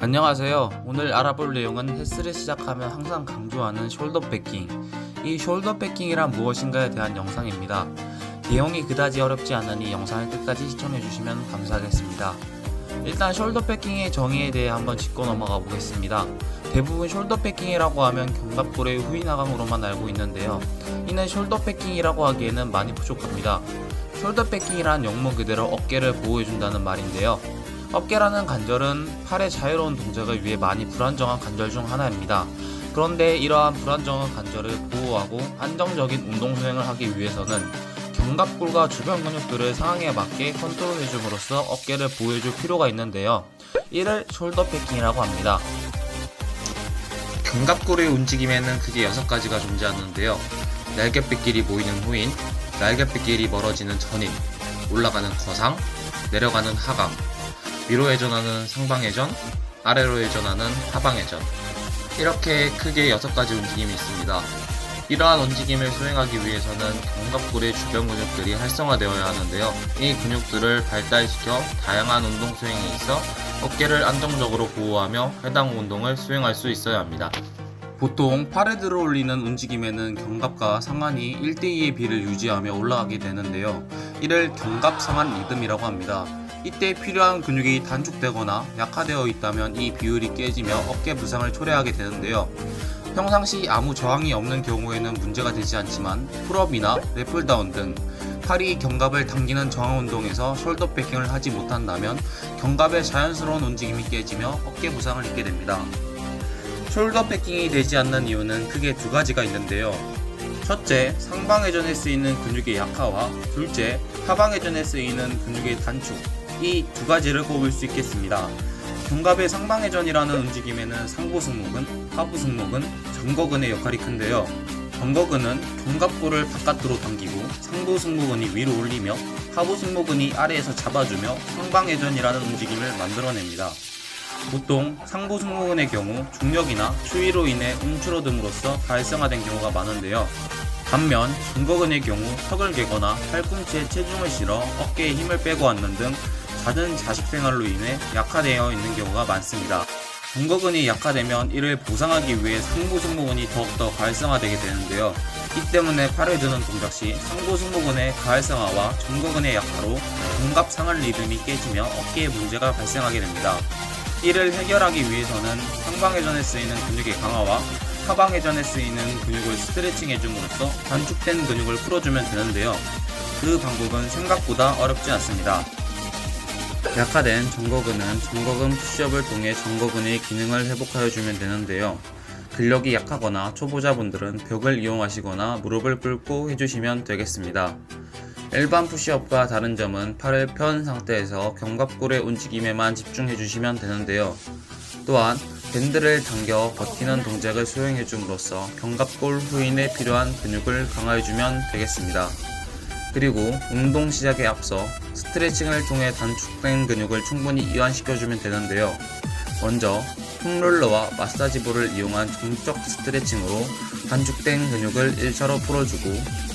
안녕하세요. 오늘 알아볼 내용은 헬스를 시작하면 항상 강조하는 숄더 패킹. 이 숄더 패킹이란 무엇인가에 대한 영상입니다. 내용이 그다지 어렵지 않으니 영상을 끝까지 시청해주시면 감사하겠습니다. 일단 숄더 패킹의 정의에 대해 한번 짚고 넘어가 보겠습니다. 대부분 숄더 패킹이라고 하면 견갑골의 후인 하강으로만 알고 있는데요. 이는 숄더 패킹이라고 하기에는 많이 부족합니다. 숄더 패킹이란 용모 그대로 어깨를 보호해준다는 말인데요. 어깨라는 관절은 팔의 자유로운 동작을 위해 많이 불안정한 관절 중 하나입니다. 그런데 이러한 불안정한 관절을 보호하고 안정적인 운동 수행을 하기 위해서는 견갑골과 주변 근육들을 상황에 맞게 컨트롤해줌으로써 어깨를 보호해줄 필요가 있는데요. 이를 숄더 패킹이라고 합니다. 견갑골의 움직임에는 크게 6가지가 존재하는데요. 날개뼈끼리 모이는 후인, 날개뼈끼리 멀어지는 전인, 올라가는 거상, 내려가는 하강, 위로 회전하는 상방회전, 아래로 회전하는 하방회전. 이렇게 크게 6가지 움직임이 있습니다. 이러한 움직임을 수행하기 위해서는 견갑골의 주변 근육들이 활성화되어야 하는데요. 이 근육들을 발달시켜 다양한 운동 수행에 있어 어깨를 안정적으로 보호하며 해당 운동을 수행할 수 있어야 합니다. 보통 팔을 들어 올리는 움직임에는 견갑과 상완이 1대2의 비를 유지하며 올라가게 되는데요. 이를 견갑 상완 리듬이라고 합니다. 이때 필요한 근육이 단축되거나 약화되어 있다면 이 비율이 깨지며 어깨 부상을 초래하게 되는데요. 평상시 아무 저항이 없는 경우에는 문제가 되지 않지만 풀업이나 랩풀다운 등 팔이 견갑을 당기는 저항 운동에서 숄더 패킹을 하지 못한다면 견갑의 자연스러운 움직임이 깨지며 어깨 부상을 입게 됩니다. 숄더 패킹이 되지 않는 이유는 크게 2가지가 있는데요. 첫째, 상방회전에 쓰이는 근육의 약화와 둘째, 하방회전에 쓰이는 근육의 단축. 이 2가지를 꼽을 수 있겠습니다. 견갑의 상방회전이라는 움직임에는 상부 승모근, 하부 승모근, 전거근의 역할이 큰데요. 전거근은 견갑골을 바깥으로 당기고 상부 승모근이 위로 올리며 하부 승모근이 아래에서 잡아주며 상방회전이라는 움직임을 만들어냅니다. 보통 상부 승모근의 경우 중력이나 추위로 인해 움츠러듦으로써 활성화된 경우가 많은데요. 반면 전거근의 경우 턱을 개거나 팔꿈치에 체중을 실어 어깨에 힘을 빼고 앉는 등 잦은 자식 생활로 인해 약화되어 있는 경우가 많습니다. 전거근이 약화되면 이를 보상하기 위해 상부 승모근이 더욱더 활성화되게 되는데요. 이 때문에 팔을 드는 동작 시 상부 승모근의 가활성화와 전거근의 약화로 견갑 상완 리듬이 깨지며 어깨에 문제가 발생하게 됩니다. 이를 해결하기 위해서는 상방회전에 쓰이는 근육의 강화와 하방회전에 쓰이는 근육을 스트레칭 해줌으로써 단축된 근육을 풀어주면 되는데요. 그 방법은 생각보다 어렵지 않습니다. 약화된 전거근은 전거근 푸시업을 통해 전거근의 기능을 회복하여주면 되는데요. 근력이 약하거나 초보자분들은 벽을 이용하시거나 무릎을 꿇고 해주시면 되겠습니다. 일반 푸시업과 다른 점은 팔을 편 상태에서 견갑골의 움직임에만 집중해주시면 되는데요. 또한 밴드를 당겨 버티는 동작을 수행해줌으로써 견갑골 후인에 필요한 근육을 강화해주면 되겠습니다. 그리고 운동 시작에 앞서 스트레칭을 통해 단축된 근육을 충분히 이완시켜주면 되는데요. 먼저 폼롤러와 마사지볼을 이용한 정적 스트레칭으로 단축된 근육을 1차로 풀어주고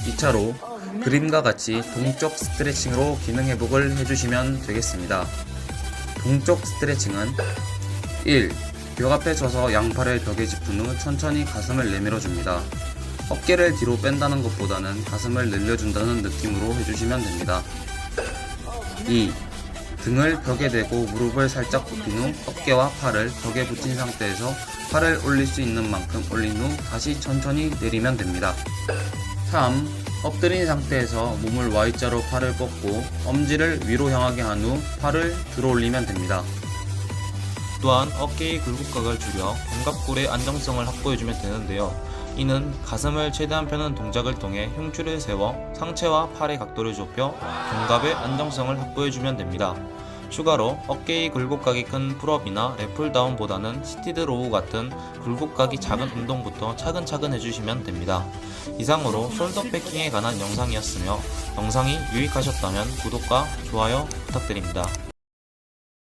2차로 그림과 같이 동적 스트레칭으로 기능 회복을 해주시면 되겠습니다. 동적 스트레칭은 1. 벽 앞에 서서 양팔을 벽에 짚은 후 천천히 가슴을 내밀어 줍니다. 어깨를 뒤로 뺀다는 것보다는 가슴을 늘려준다는 느낌으로 해주시면 됩니다. 2. 등을 벽에 대고 무릎을 살짝 굽힌 후 어깨와 팔을 벽에 붙인 상태에서 팔을 올릴 수 있는 만큼 올린 후 다시 천천히 내리면 됩니다. 3. 엎드린 상태에서 몸을 Y자로 팔을 뻗고 엄지를 위로 향하게 한 후 팔을 들어 올리면 됩니다. 또한 어깨의 굴곡각을 줄여 견갑골의 안정성을 확보해주면 되는데요. 이는 가슴을 최대한 펴는 동작을 통해 흉추를 세워 상체와 팔의 각도를 좁혀 견갑의 안정성을 확보해주면 됩니다. 추가로 어깨의 굴곡각이 큰 풀업이나 랩풀다운보다는 시티드 로우 같은 굴곡각이 작은 운동부터 차근차근 해주시면 됩니다. 이상으로 숄더 패킹에 관한 영상이었으며 영상이 유익하셨다면 구독과 좋아요 부탁드립니다.